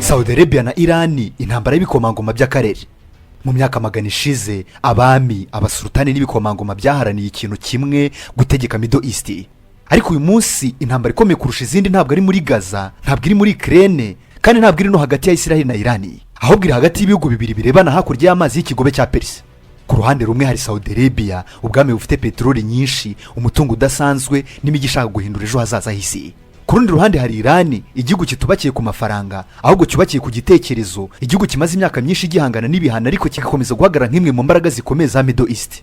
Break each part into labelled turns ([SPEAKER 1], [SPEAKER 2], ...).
[SPEAKER 1] Saudi Arabia na Iran intambara y'ibikomangoma by'akarere. Mu myaka magana ishize abami, abasultani n'ibikomangoma byaharaniye ikintu kimwe, gutegeka Middle East. Ariko uyu munsi intambara ikomeye kurusha izindi ntabwo ari muri Gaza, ntabwo iri muri Ukraine, kandi ntabwo iri no hagati ya Israel na Iran, ahubwo iri hagati y'ibihugu bibiri birebana hakurya y'amazi y'ikigobe cya Persia. Ku ruhande rumwe hari Saudi Arabia, ubwami bufite peteroli nyinshi, umutungo udasanzwe n'imijyi ishaka guhindura ejo hazaza h'isi. Ku rundi ruhande hari Iran, igihugu kitubakiye ku mafaranga ahubwo cyubakiye ku gitekerezo, igihugu kimaze imyaka myinshi gihangana n'ibihano ariko kigakomeza guhagarara nk'imwe mu mbaraga zikomeye za Middle East.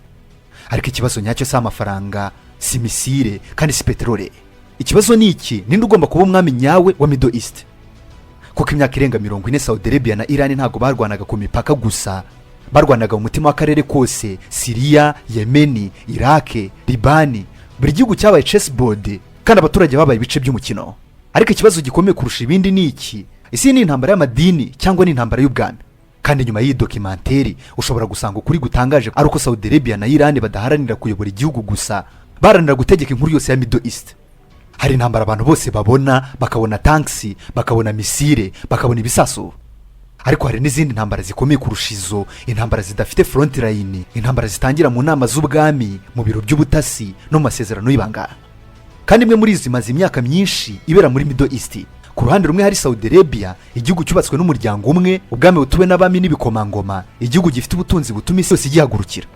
[SPEAKER 1] Ariko ikibazo nyacyo si amafaranga, si misile, kandi si peteroli. Ikibazo ni iki: ninde ugomba kuba umwami nyawe wa Middle East? Kuko imyaka irenga 40 Saudi Arabia na Iran ntago barwanaga ku mipaka gusa, barwanaga mu mutima w'akarere kose: Syria, Yemen, Iraq, Libani. Buri gihugu cyabaye chessboard kandi abaturage babaye ibice by'umukino. Ariko ikibazo gikomeye kurusha ibindi ni iki: isi ni intambara y'amadini cyangwa ni intambara y'ubwami? Kandi nyuma y'iyi documentary ushobora gusanga ukuri gutangaje ari uko Saudi Arabia na Iran badaharanira kuyobora igihugu gusa, baranira gutegeka inkuru yose ya Middle East. Hari intambara abantu bose babona, bakabona tanks, bakabona misile, bakabona ibisasu. Ariko hari n'izindi ntambara zikomeye kurusha izo, intambara zidafite front line, intambara zitangira mu nama z'ubwami, mu biro by'ubutasi no mu masezerano y'ibanga. Kandi imwe muri izi maze imyaka myinshi ibera muri Middle East. Ku ruhande rumwe hari Saudi Arabia, igihugu cyubatswe n'umuryango umwe, ubwami butuwe n'abami n'ibikomangoma, igihugu gifite ubutunzi butuma isi yose igihagurukira.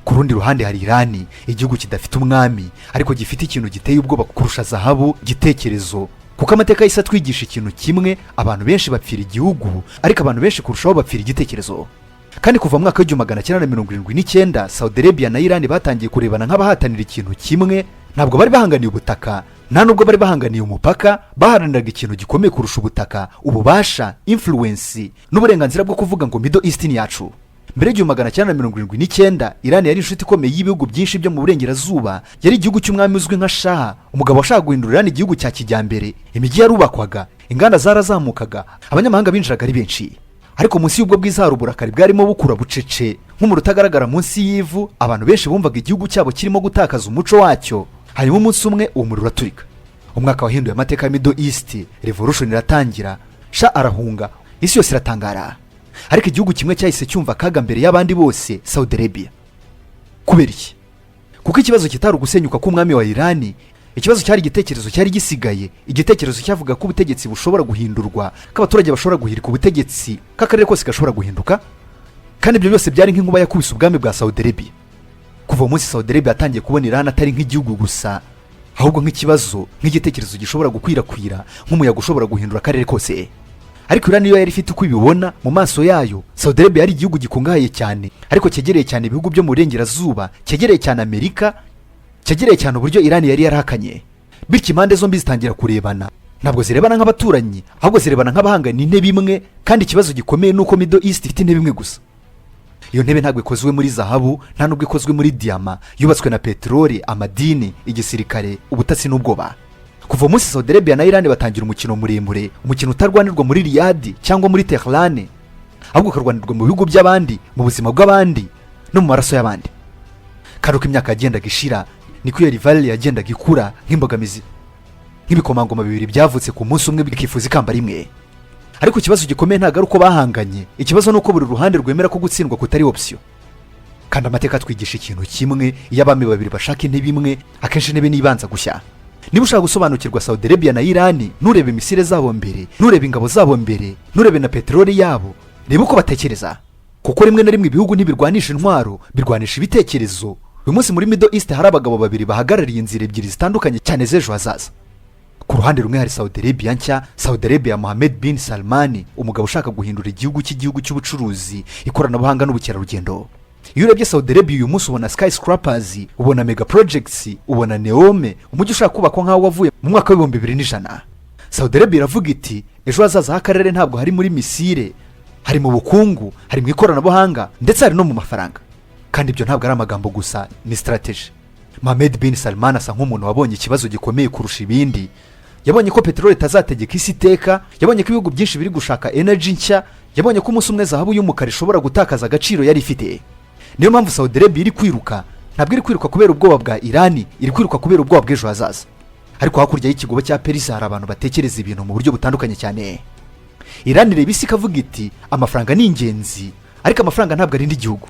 [SPEAKER 1] Ku rundi ruhande hari Iran, igihugu kidafite umwami ariko gifite ikintu giteye ubwoba kurusha zahabu, gitekerezo. Kuko amateka y'isi atwigisha ikintu kimwe: abantu benshi bapfira igihugu ariko abantu benshi kurushaho bapfira igitekerezo. Kandi kuva mu mwaka w'1979 Saudi Arabia na Iran batangiye kurebana nk'abahatanira ikintu kimwe. Ntabwo bari bahanganiye ubutaka, nta nubwo bari bahanganiye umupaka, baharaniraga ikintu gikomeye kurusha ubutaka: ububasha, influence n'uburenganzira bwo kuvuga ngo Middle East ni yacu. Mbere y'1979 Iran yari inshuti ikomeye y'ibihugu byinshi byo mu burengerazuba, yari igihugu cy'umwami uzwi nka Shah, umugabo washaka guhindura Iran igihugu cya kijyambere. Imijyi yarubakwaga, inganda zarazamukaga, abanyamahanga binjiraga ari benshi. Ariko munsi y'ubwo bwiza hari uburakari bwarimo bukura bucece nk'umuriro utagaragara munsi y'ivu. Abantu benshi bumvaga igihugu cyabo kirimo gutakaza umuco wacyo. Hanyuma umunsi umwe uwo muriro uraturika. Umwaka wahinduye amateka ya Middle East, revolution iratangira, Shah arahunga, isi yose iratangara. Ariko igihugu kimwe cyahise cyumva akaga mbere y'abandi bose: Saudi Arabia. Kubera iki? Kuko ikibazo kitari ugusenyuka k'umwami wa Iran, ikibazo cyari igitekerezo cyari gisigaye. Igitekerezo cyavuga ko ubutegetsi bushobora guhindurwa, ko abaturage bashobora guhirika ubutegetsi, ko akarere kose gashobora guhinduka. Kandi ibyo byose byari nk'inkuba yakubise ubwami bwa Saudi Arabia. Kuva umunsi Saudi Arabia atangiye kubona Iran atari nk'igihugu gusa, ahubwo nk'ikibazo, nk'igitekerezo gishobora gukwirakwira, nk'umuyaga ushobora guhindura akarere kose. Ariko Iran yo yari ifite uko ibibona mu maso yayo. Saudi Arabia yari igihugu gikungahaye cyane, ariko cyegereye cyane ibihugu byo mu burengerazuba, cyegereye cyane Amerika, cyegereye cyane uburyo Iran yari yarahakanye. Bityo impande zombi zitangira kurebana. Ntabwo zirebana nk'abaturanyi, ahubwo zirebana nk'abahangana intebe imwe. Kandi ikibazo gikomeye nuko Middle East ifite intebe imwe gusa. Iyo ntebe ntabwo ikozwe muri zahabu, nta nubwo ikozwe muri diama, yubatswe na peteroli, amadini, igisirikare, ubutasi n'ubwoba. Kuva umunsi Saudi Arabia na Iran batangira umukino muremure, umukino utarwanirwa muri Riyadh cyangwa muri Tehran, ahubwo ukarwanirwa mu bihugu by'abandi, mu buzima bw'abandi no mu maraso y'abandi. Karuka imyaka yagendaga ishira, niko iyo rivalry yagendaga ikura nk'imbogamizi, nk'ibikomangoma bibiri byavutse ku munsi umwe bikifuza ikamba rimwe. Ariko ikibazo gikomeye ntago ari uko bahanganye, ikibazo nuko buri ruhande rwemera ko gutsindwa kutari option. Kandi amateka twigisha ikintu kimwe: iyo abami babiri bashaka intebe imwe, akenshi intebe nibanza gushya. Niba ushaka gusobanukirwa Saudi Arabia na Iran, nurebe misile zabo mbere, nurebe ingabo zabo mbere, nurebe na peteroli yabo, reba uko batekereza. Kuko rimwe na rimwe ibihugu ntibirwanisha intwaro, birwanisha ibitekerezo. Uyu munsi muri Middle East hari abagabo babiri bahagarariye inzira ebyiri zitandukanye cyane z'ejo hazaza. Ku ruhande rumwe hari Saudi Arabia nshya, Saudi Arabia Mohammed bin Salman, umugabo ushaka guhindura igihugu cy'ubucuruzi, ikoranabuhanga n'ubukerarugendo. Iyo urebye Saudi Arabia uyu munsi ubona skyscrapers, ubona mega projects, ubona neome, umujyi ushaka kubakwa nk'aho wavuye mu mwaka wa 2021. Saudi Arabia iravuga iti ejo hazaza h'akarere ntabwo hari muri misile, hari mu bukungu, hari mu ikoranabuhanga, ndetse hari no mu mafaranga. Kandi ibyo ntabwo ari amagambo gusa, ni strategy. Mohammed bin Salman asa nk'umuntu wabonye ikibazo gikomeye kurusha ibindi. Yabonye ko peteroli itazategeka isi iteka, yabonye ko ibihugu byinshi biri gushaka energy nshya, yabonye ko umunsi umwe zahabu y'umukara ishobora gutakaza agaciro yari ifite. Niyo mpamvu Saudi Arabia iri kwiruka, ntabwo iri kwiruka kubera ubwoba bwa Iran, iri kwiruka kubera ubwoba bw'ejo hazaza. Ariko hakurya y'ikigobe cya Persia hari abantu batekereza ibintu mu buryo butandukanye cyane. irani reba isi ikavuga iti amafaranga ni ingenzi, ariko amafaranga ntabwo arinda igihugu.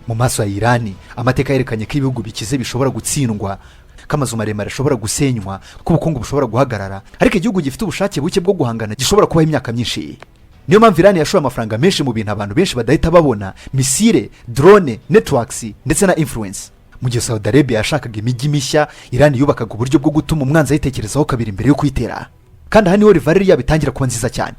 [SPEAKER 1] mu maso ya irani amateka yerekanye ko ibihugu bikize bishobora gutsindwa, ko amazu maremare ashobora gusenywa, ko ubukungu bushobora guhagarara, ariko igihugu gifite ubushake buke bwo guhangana gishobora kubaho imyaka myinshi. niyo mpamvu irani yashoye amafaranga menshi mu bintu abantu benshi badahita babona: misile, drone, networks ndetse na influence. mu gihe Saudi Arabia yashakaga imijyi mishya, irani yubakaga uburyo bwo gutuma umwanzi ayitekerezaho kabiri mbere yo kuyitera, kandi aha niho rivalry yabo itangira kuba nziza cyane.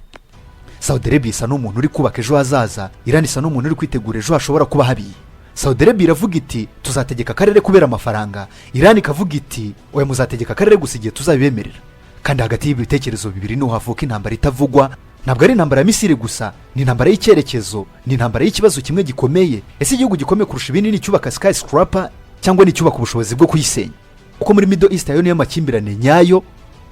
[SPEAKER 1] Saudi Arabia isa n'umuntu uri kubaka ejo hazaza, irani isa n'umuntu uri kwitegura ejo hashobora kuba habi. Saudi Arabia iravuga iti tuzategeka akarere kubera amafaranga, irani ikavuga iti oya muzategeka akarere gusa igihe tuzabibemerera. kandi hagati y'ibitekerezo bibiri niho havuka intambara itavugwa. ntabwo ari intambara ya misile gusa, ni intambara y'icyerekezo, ni intambara y'ikibazo kimwe gikomeye. ese igihugu gikomeye kurusha ibindi ni icyubaka skyscraper cyangwa ni icyubaka ubushobozi bwo kuyisenya? kuko muri Middle East ayo niyo makimbirane nyayo,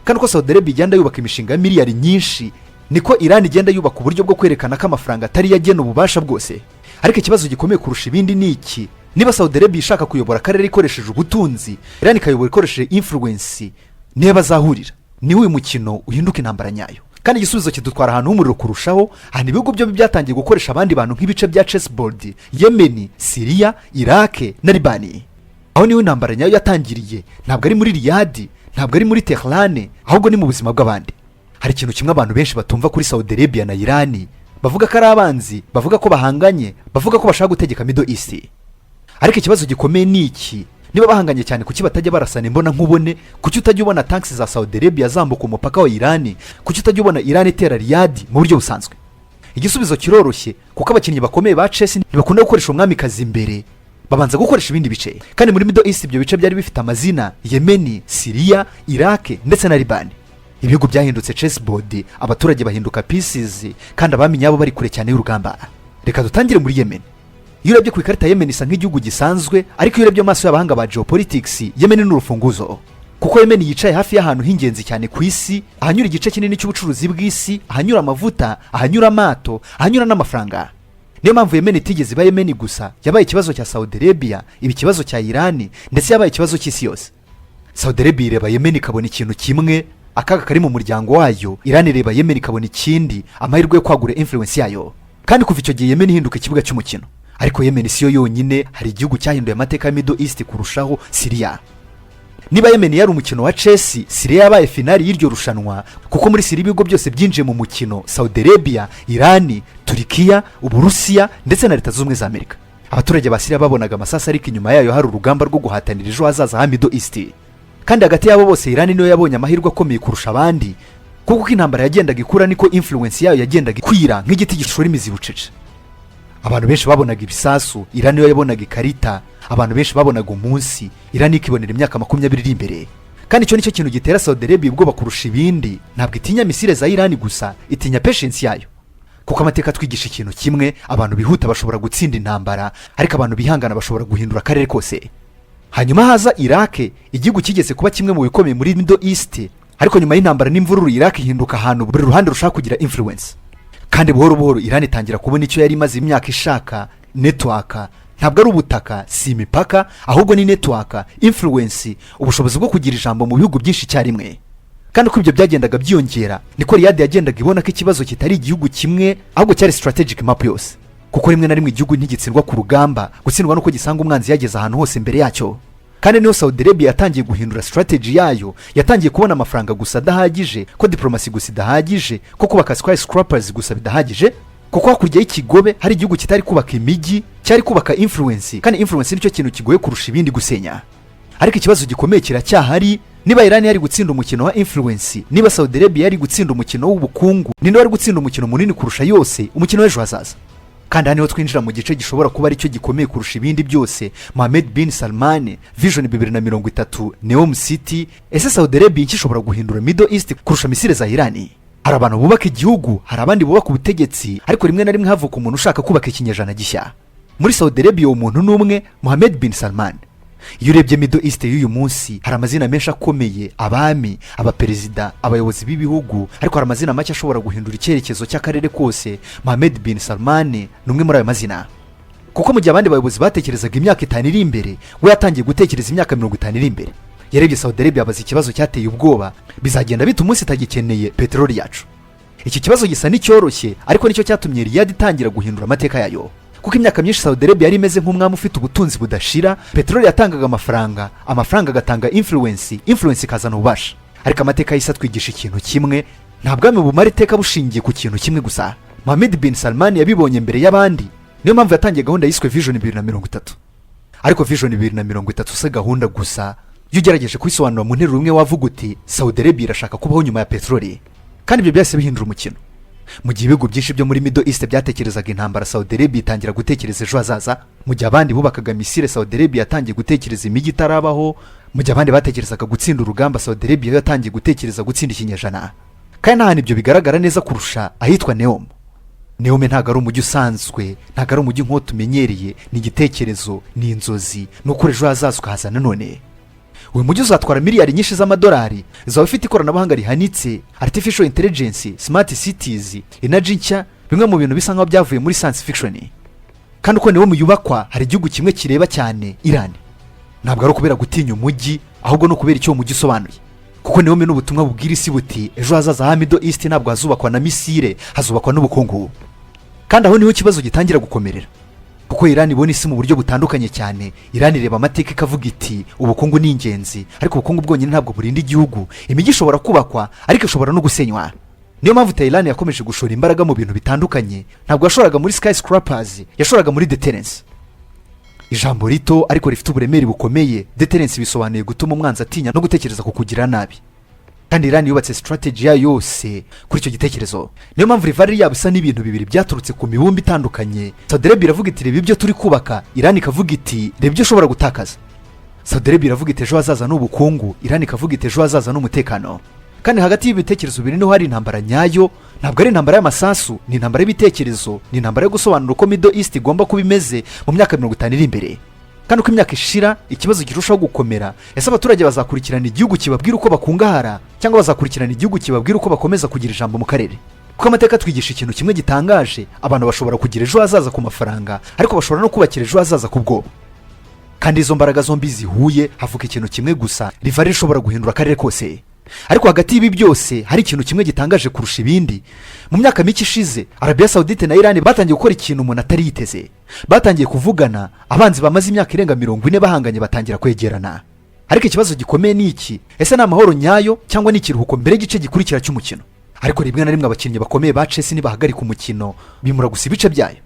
[SPEAKER 1] kandi uko Saudi Arabia igenda yubaka imishinga ya miliyari nyinshi, niko Iran igenda yubaka uburyo bwo kwerekana ko amafaranga atari yagena ububasha bwose. ariko ikibazo gikomeye kurusha ibindi ni iki: niba Saudi Arabia ishaka kuyobora akarere ikoresheje ubutunzi, Iran ikayobora ikoresheje influence, niba bazahurira niwe uyu mukino uhinduka intambara nyayo. kandi igisubizo kidutwara ahantu h'umuriro kurushaho. ahantu ibihugu byombi byatangiye gukoresha abandi bantu nk'ibice bya chessboard: Yemen, Syria, Iraq na Libani. aho niho intambara nyayo yatangiriye. ntabwo ari muri Riyadh, ntabwo ari muri Tehran, ahubwo ni mu buzima bw'abandi. hari ikintu kimwe abantu benshi batumva kuri Saudi Arabia na Iran: bavuga ko ari abanzi, bavuga ko bahanganye, bavuga ko bashaka gutegeka Middle East. ariko ikibazo gikomeye ni iki: niba bahanganye cyane, kuki batajya barasana imbona nkubone? kuki utajya ubona tanks za Saudi Arabia zambuka umupaka wa Iran? kuki utajya ubona Iran itera Riyadh mu buryo busanzwe? igisubizo kiroroshye, kuko abakinnyi bakomeye ba chess ntibakunda gukoresha umwamikazi imbere, babanza gukoresha ibindi bice. kandi muri Middle East ibyo bice byari bifite amazina: Yemen, Syria, Iraq ndetse na Libani. ibihugu byahindutse chessboard, abaturage bahinduka pieces, kandi abamenye abo bari kure cyane y'urugamba. reka dutangire muri Yemen. iyo urebye ku ikarita Yemen isa nk'igihugu gisanzwe, ariko iyo urebye amaso y'abahanga ba Geopolitics, Yemen ni urufunguzo. kuko Yemen yicaye hafi y'ahantu h'ingenzi cyane ku isi, ahanyura igice kinini cy'ubucuruzi bw'isi, ahanyura amavuta, ahanyura amato, ahanyura n'amafaranga. niyo mpamvu Yemen itigeze iba Yemen gusa, yabaye ikibazo cya Saudi Arabia, iba ikibazo cya Iran, ndetse yabaye ikibazo cy'isi yose. Saudi Arabia ireba Yemen ikabona ikintu kimwe, akaga kari mu muryango wayo. Iran ireba Yemen ikabona ikindi, amahirwe yo kwagura influence yayo. kandi kuva icyo gihe Yemen ihinduka ikibuga cy'umukino. ariko Yemen si yo yonyine, hari igihugu cyahinduye amateka ya Middle East kurushaho: Syria. niba Yemen yari umukino wa chess, Syria yabaye finali y'iryo rushanwa, kuko muri Syria ibigo byose byinjiye mu mukino: Saudi Arabia, Iran, Turkiya, Uburusiya ndetse na Leta Zunze Ubumwe za Amerika. abaturage ba Syria babonaga amasasa, ariko inyuma yayo hari urugamba rwo guhatanira ejo hazaza ha Middle East. kandi hagati yabo bose Iran niyo yabonye amahirwe akomeye kurusha abandi, kuko uko intambara yagendaga ikura niko influence yayo yagendaga ikwira nk'igiti gishora imizi bucece. abantu benshi babonaga ibisasu, Iran niyo yabonaga ikarita. abantu benshi babonaga umunsi, Iran ikibonera imyaka 20 iri imbere. kandi icyo nicyo kintu gitera Saudi Arabia ubwoba kurusha ibindi. ntabwo itinya misile za Iran gusa, itinya patience yayo. kuko amateka twigisha ikintu kimwe: abantu bihuta bashobora gutsinda intambara, ariko abantu bihangana bashobora guhindura akarere kose. hanyuma haza Iraq, igihugu kigeze kuba kimwe mu bikomeye muri Middle East, ariko nyuma y'intambara n'imvururu Iraq ihinduka ahantu buri ruhande rushaka kugira influence. kandi buhoro buhoro Iran itangira kubona icyo yari imaze imyaka ishaka: network. ntabwo ari ubutaka, si imipaka, ahubwo ni network, influence, ubushobozi bwo kugira ijambo mu bihugu byinshi icyarimwe. kandi uko ibyo byagendaga byiyongera, niko Riyadh yagendaga ibona ko ikibazo kitari igihugu kimwe, ahubwo cyari strategic map yose. kuko rimwe na rimwe igihugu ntigitsindwa ku rugamba, gutsindwa nuko gisanga umwanzi yageze ahantu hose imbere yacyo. kandi niyo Saudi Arabia yatangiye guhindura strategy yayo, yatangiye kubona amafaranga gusa adahagije, ko diplomasi gusa idahagije, ko kubaka skyscrapers gusa bidahagije, kuko hakurya y'ikigobe hari igihugu kitari kubaka imijyi, cyari kubaka influence. kandi influence nicyo kintu kigoye kurusha ibindi gusenya. ariko ikibazo gikomeye kiracyahari: niba Iran yari gutsinda umukino wa influence, niba Saudi Arabia yari gutsinda umukino w'ubukungu, ninde wari gutsinda umukino munini kurusha yose: umukino w'ejo hazaza. kandi hano twinjira mu gice gishobora kuba ari cyo gikomeye kurusha ibindi byose: Mohammed bin Salman, Vision 2030, Neom City. ese Saudi Arabia ishobora guhindura Middle East kurusha misile za Iran? hari abantu bubaka igihugu, hari abandi bubaka ubutegetsi, ariko rimwe na rimwe havuka umuntu ushaka kubaka ikinyejana gishya. muri Saudi Arabia umuntu n'umwe: Mohammed bin Salman. iyo urebye Middle East y'uyu munsi, hari amazina menshi akomeye: abami, abaperezida, abayobozi b'ibihugu, ariko hari amazina make ashobora guhindura icyerekezo cy'akarere kose. Mohammed bin Salman ni umwe muri ayo mazina. kuko mu gihe abandi bayobozi batekerezaga imyaka 5 iri imbere, we yatangiye gutekereza imyaka 50 iri imbere. yarebye Saudi Arabia abaza ikibazo cyateye ubwoba: bizagenda bita umunsi itagikeneye peteroli yacu? iki kibazo gisa n'icyoroshye ariko nicyo cyatumye Riyadh itangira guhindura amateka yayo, kuko imyaka myinshi Saudi Arabia yari imeze nk'umwami ufite ubutunzi budashira. Peteroli yatangaga amafaranga agatanga influence ikazana ububasha. Ariko amateka y'isi atwigisha ikintu kimwe, nta bwami bumara iteka bushingiye ku kintu kimwe gusa. Mohammed bin Salman yabibonye mbere y'abandi, niyo mpamvu yatangiye gahunda yiswe Vision 2030. Ariko Vision 2030 se gahunda gusa, iyo ugerageje kuyisobanura mu nteruro imwe wavuga uti Saudi Arabia irashaka kubaho nyuma ya peteroli, kandi ibyo byose bihindura umukino. Mu gihe ibihugu byinshi byo muri Middle East byatekerezaga intambara, Saudi Arabia itangira gutekereza ejo hazaza. Mu gihe abandi bubakaga misile, Saudi Arabia yatangiye gutekereza imijyi itarabaho. Mu gihe abandi batekerezaga gutsinda urugamba, Saudi Arabia yatangiye gutekereza gutsinda ikinyejana. Kandi nta hantu ibyo bigaragara neza kurusha ahitwa Neom. Neom ntabwo ari umujyi usanzwe, ntabwo ari umujyi nk'uwo tumenyereye, ni igitekerezo, ni inzozi, ni ukuri ejo hazaza ukahaza nanone. Uyu mujyi uzatwara miliyari nyinshi z'amadolari, uzaba ufite ikoranabuhanga rihanitse, artificial intelligence, smart cities, energy nshya, bimwe mu bintu bisa nk'aho byavuye muri science fiction. Kandi uko Neom yubakwa, hari igihugu kimwe kireba cyane, Iran. Ntabwo ari ukubera gutinya umujyi, ahubwo no kubera icyo uwo mujyi usobanuye. Kuko Neom ni ubutumwa bubwira isi buti ejo hazaza ha Middle East ntabwo hazubakwa na misile, hazubakwa n'ubukungu. Kandi aho niho ikibazo gitangira gukomerera, kuko Iran ibona isi mu buryo butandukanye cyane. Iran ireba amateka ikavuga iti ubukungu ni ingenzi, ariko ubukungu bwonyine ntabwo burinda igihugu. Imijyi ishobora kubakwa ariko ishobora no gusenywa. Niyo mpamvu Thailand yakomeje gushora imbaraga mu bintu bitandukanye. Ntabwo yashoraga muri skyscrapers, yashoraga muri deterrence. Ijambo rito ariko rifite uburemere bukomeye. Deterrence bisobanuye gutuma umwanzi atinya no gutekereza kukugira nabi. Kandi Iran yubatse strategy yayo yose kuri icyo gitekerezo. Niyo mpamvu rivalry yabo isa n'ibintu bibiri byaturutse ku mibumbi itandukanye. Saudi Arabia iravuga iti reba ibyo turi kubaka, Iran ikavuga iti reba ibyo ushobora gutakaza. Saudi Arabia iravuga iti ejo hazaza n'ubukungu, Iran ikavuga iti ejo hazaza n'umutekano. Kandi hagati y'ibitekerezo bibiri niho hari intambara nyayo. Ntabwo ari intambara y'amasasu, ni intambara y'ibitekerezo, ni intambara yo gusobanura uko Middle East igomba kuba imeze mu myaka 50 iri imbere. Kandi uko imyaka ishira, ikibazo kirushaho gukomera. Ese abaturage bazakurikirana igihugu kibabwira uko bakungahara, cyangwa bazakurikirana igihugu kibabwira uko bakomeza kugira ijambo mu karere? Kuko amateka twigisha ikintu kimwe gitangaje, abantu bashobora kugira ejo hazaza ku mafaranga, ariko bashobora no kubakira ejo hazaza ku bwoba. Kandi izo mbaraga zombi zihuye, havuka ikintu kimwe gusa, rivalry ishobora guhindura akarere kose. Ariko hagati y'ibi byose hari ikintu kimwe gitangaje kurusha ibindi. Mu myaka mike ishize, Arabia Saudite na Iran batangiye gukora ikintu umuntu atari yiteze. Batangiye kuvugana, abanzi bamaze imyaka irenga 40 bahanganye batangira kwegerana. Ariko ikibazo gikomeye ni iki? Ese ni amahoro nyayo cyangwa ni ikiruhuko mbere y'igice gikurikira cy'umukino? Ariko rimwe na rimwe abakinnyi bakomeye ba Chess nibahagarika umukino, bimura gusa ibice byayo.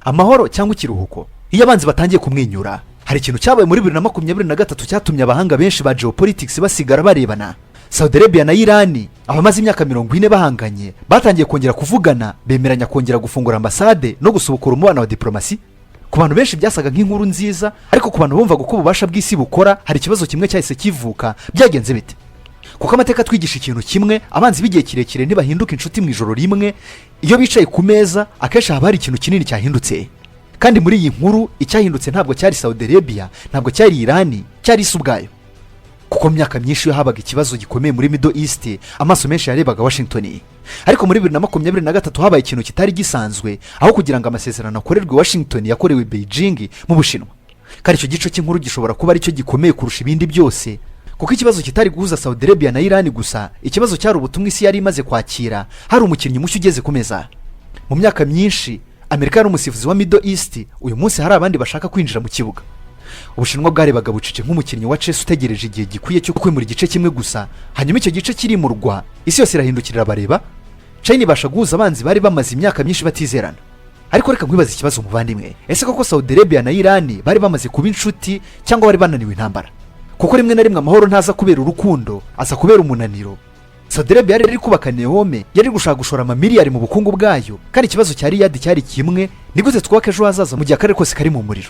[SPEAKER 1] Amahoro cyangwa ikiruhuko? Iyo abanzi batangiye kumwenyura, hari ikintu cyabaye muri 2023 cyatumye abahanga benshi ba Geopolitics basigara barebana. Saudi Arabia na Iran abamaze imyaka 40 bahanganye batangiye kongera kuvugana, bemeranya kongera gufungura ambasade no gusubukura umubano wa diplomasi. Ku bantu benshi byasaga nk'inkuru nziza, ariko ku bantu bumvaga uko ububasha bw'isi bukora, hari ikibazo kimwe cyahise kivuka. Byagenze bite? Kuko amateka twigisha ikintu kimwe, abanzi bigiye kirekire ntibahinduka inshuti mu ijoro rimwe. Iyo bicaye ku meza, akenshi haba hari ikintu kinini cyahindutse. Kandi muri iyi nkuru icyahindutse ntabwo cyari Saudi Arabia, ntabwo cyari Iran, cyari isi ubwayo. Kuko myaka myinshi yo habaga ikibazo gikomeye muri Middle East, amaso menshi yarebaga Washington. Ariko muri 2023 habaye ikintu kitari gisanzwe, aho kugira ngo amasezerano akorerwe Washington yakorewe Beijing mu Bushinwa. Kandi icyo gice cy'inkuru gishobora kuba ari cyo gikomeye kurusha ibindi byose, kuko ikibazo kitari guhuza Saudi Arabia na Iran gusa, ikibazo cyari ubutumwa isi yari imaze kwakira. Hari umukinnyi mushya ugeze ku meza. Mu myaka myinshi Amerika ari umusifuzi wa Middle East, uyu munsi hari abandi bashaka kwinjira mu kibuga. Ubushinwa bwarebaga bucece nk'umukinnyi wa Chess utegereje igihe gikwiye cyo kwimura igice kimwe gusa, hanyuma icyo gice kirimurwa, isi yose irahindukirira bareba. China ibasha guhuza abanzi bari bamaze imyaka myinshi batizerana. Ariko reka nkwibaza ikibazo muvandimwe, ese koko Saudi Arabia na Iran bari bamaze kuba inshuti cyangwa bari bananiwe intambara? Kuko rimwe na rimwe amahoro ntaza kubera urukundo, aza kubera umunaniro. Saudi Arabia yari kubaka Neom, yari gushaka gushora amamiliyari mu bukungu bwayo, kandi ikibazo cyari Riyadh cyari kimwe, ni gute twubaka ejo hazaza mu gihe akarere kose kari mu muriro?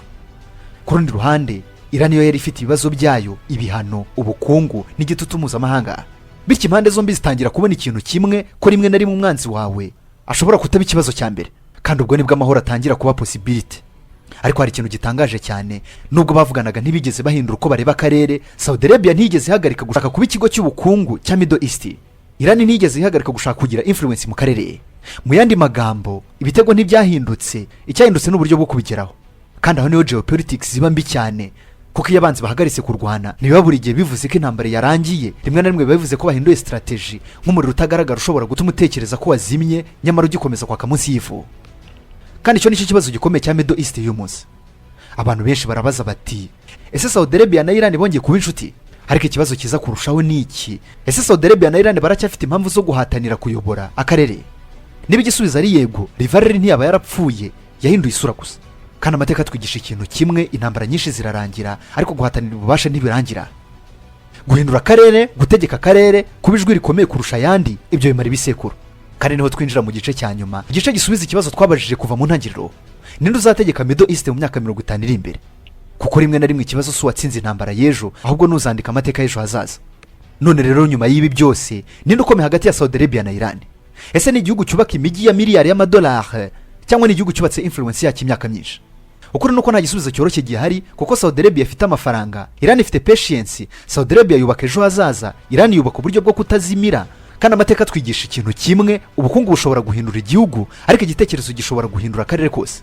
[SPEAKER 1] Ku rundi ruhande, Iran yo yari ifite ibibazo byayo, ibihano, ubukungu n'igitutu mpuzamahanga. Bityo impande zombi zitangira kubona ikintu kimwe, ko rimwe na rimwe umwanzi wawe ashobora kutaba ikibazo cya mbere, kandi ubwo nibwo amahoro atangira kuba possibility. Ariko hari ikintu gitangaje cyane, nubwo bavuganaga ntibigeze bahindura uko bareba akarere. Saudi Arabia ntigeze ihagarika gushaka kuba ikigo cy'ubukungu cya Middle East. Iran ntigeze ihagarika gushaka kugira influence mu karere. Mu yandi magambo, ibitego ntibyahindutse, icyahindutse n'uburyo bwo kubigeraho. Kandi aho niho Geopolitics ziba mbi cyane, kuko iyo abanzi bahagaritse kurwana ntibiba buri gihe bivuze ko intambara yarangiye, rimwe na rimwe biba bivuze ko bahinduye strategy nk'umuriro utagaragara ushobora gutuma utekereza ko wazimye nyamara ugikomeza kwaka munsi y'ivu. Kandi icyo nicyo kibazo gikomeye cya Middle East y'uyu munsi. Abantu benshi barabaza bati ese Saudi Arabia na Iran bongeye kuba inshuti? Ariko ikibazo kiza kurushaho ni iki, ese Saudi Arabia na Iran baracyafite impamvu zo guhatanira kuyobora akarere? Niba igisubizo ari yego, rivalry ntiyaba yarapfuye, yahinduye isura gusa. Kandi amateka twigisha ikintu kimwe, intambara nyinshi zirarangira ariko guhatanira ububasha ntibirangira. Guhindura akarere, gutegeka akarere, kuba ijwi rikomeye kurusha ayandi, ibyo bimara ibisekuru. Kandi niho twinjira mu gice cya nyuma, igice gisubiza ikibazo twabajije kuva mu ntangiriro. Ninde uzategeka Middle East mu myaka 50 iri imbere? Kuko rimwe na rimwe ikibazo si uwatsinze intambara y'ejo, ahubwo n'uzandika amateka y'ejo hazaza. None rero nyuma y'ibi byose, ninde ukomeye hagati ya Saudi Arabia na Iran? Ese ni igihugu cyubaka imijyi ya miliyari y'amadolari cyangwa ni igihugu cyubatse influence yacyo imyaka myinshi? Ukuri nuko nta gisubizo cyoroshye gihari, kuko Saudi Arabia ifite amafaranga, Iran ifite patience. Saudi Arabia yubaka ejo hazaza, Iran yubaka uburyo bwo kutazimira. Kandi amateka twigisha ikintu kimwe, ubukungu bushobora guhindura igihugu, ariko igitekerezo gishobora guhindura akarere kose.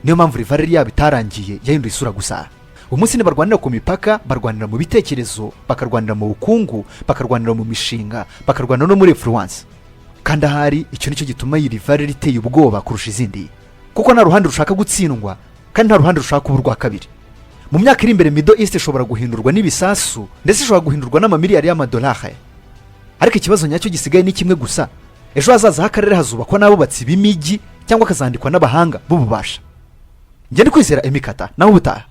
[SPEAKER 1] Niyo mpamvu rivalry yabo itarangiye, yahinduye isura gusa. Umunsi ni barwanira ku mipaka, barwanira mu bitekerezo, bakarwanira mu bukungu, bakarwanira mu mishinga, bakarwanira no muri influence. Kandi ahari icyo nicyo gituma iyi rivalry iteye ubwoba kurusha izindi, kuko nta ruhande rushaka gutsindwa kandi nta ruhande rushaka kuba urwa kabiri. Mu myaka iri imbere Middle East ishobora guhindurwa n'ibisasu ndetse ishobora guhindurwa n'amamiliyari y'amadolari. Ariko ikibazo nyacyo gisigaye ni kimwe gusa, ejo hazaza h'akarere hazubakwa n'abubatsi b'imijyi cyangwa kazandikwa n'abahanga b'ububasha. Njye ndi kwizera Emikata, nawe ubutaha.